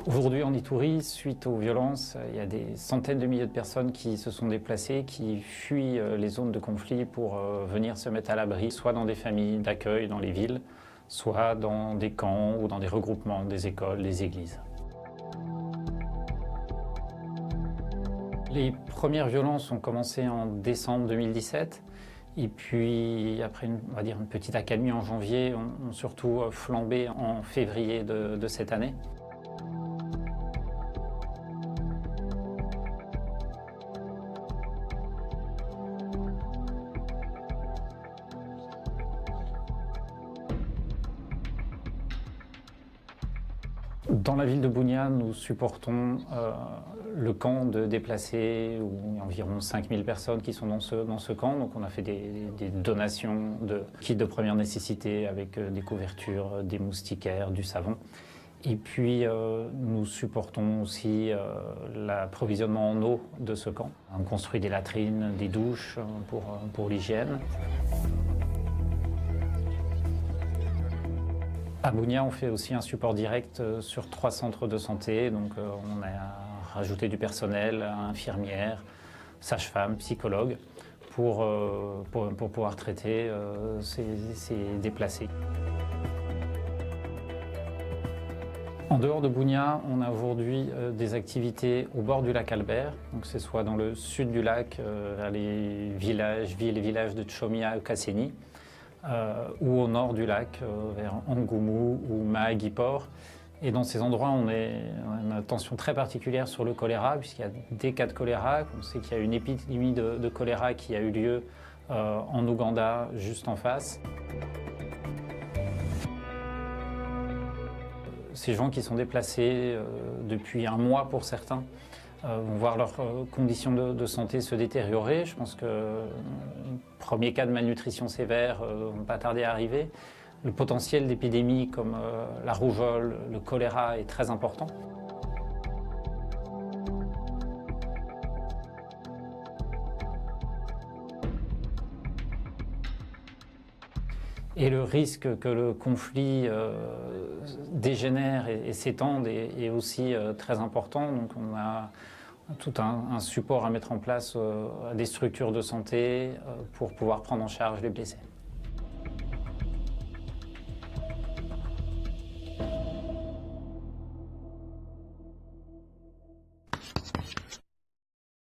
Aujourd'hui en Itourie, suite aux violences, il y a des centaines de milliers de personnes qui se sont déplacées, qui fuient les zones de conflit pour venir se mettre à l'abri, soit dans des familles d'accueil dans les villes, soit dans des camps ou dans des regroupements, des écoles, des églises. Les premières violences ont commencé en décembre 2017. Et puis après on va dire une petite accalmie en janvier, ont surtout flambé en février de cette année. Dans la ville de Bougna, nous supportons le camp de déplacés, où il y a environ 5000 personnes qui sont dans ce camp. Donc on a fait des donations de kits de première nécessité avec des couvertures, des moustiquaires, du savon. Et puis nous supportons aussi l'approvisionnement en eau de ce camp. On construit des latrines, des douches pour l'hygiène. À Bougna, on fait aussi un support direct sur 3 centres de santé. Donc on a rajouté du personnel, infirmières, sages-femmes, psychologues, pour pouvoir traiter ces déplacés. En dehors de Bougna, on a aujourd'hui des activités au bord du lac Albert. Donc c'est soit dans le sud du lac, vers les villages, villes et villages de Tchomia ou Kasseni, ou au nord du lac, vers Angoumou ou Mahagui-Port. Et dans ces endroits, on a une attention très particulière sur le choléra, puisqu'il y a des cas de choléra. On sait qu'il y a une épidémie de choléra qui a eu lieu en Ouganda, juste en face. Ces gens qui sont déplacés depuis un mois pour certains vont voir leurs conditions de santé se détériorer. Je pense que le premier cas de malnutrition sévère ne va pas tarder à arriver. Le potentiel d'épidémies comme la rougeole, le choléra est très important. Et le risque que le conflit dégénère et s'étende est aussi très important. Donc on a tout un support à mettre en place à des structures de santé pour pouvoir prendre en charge les blessés.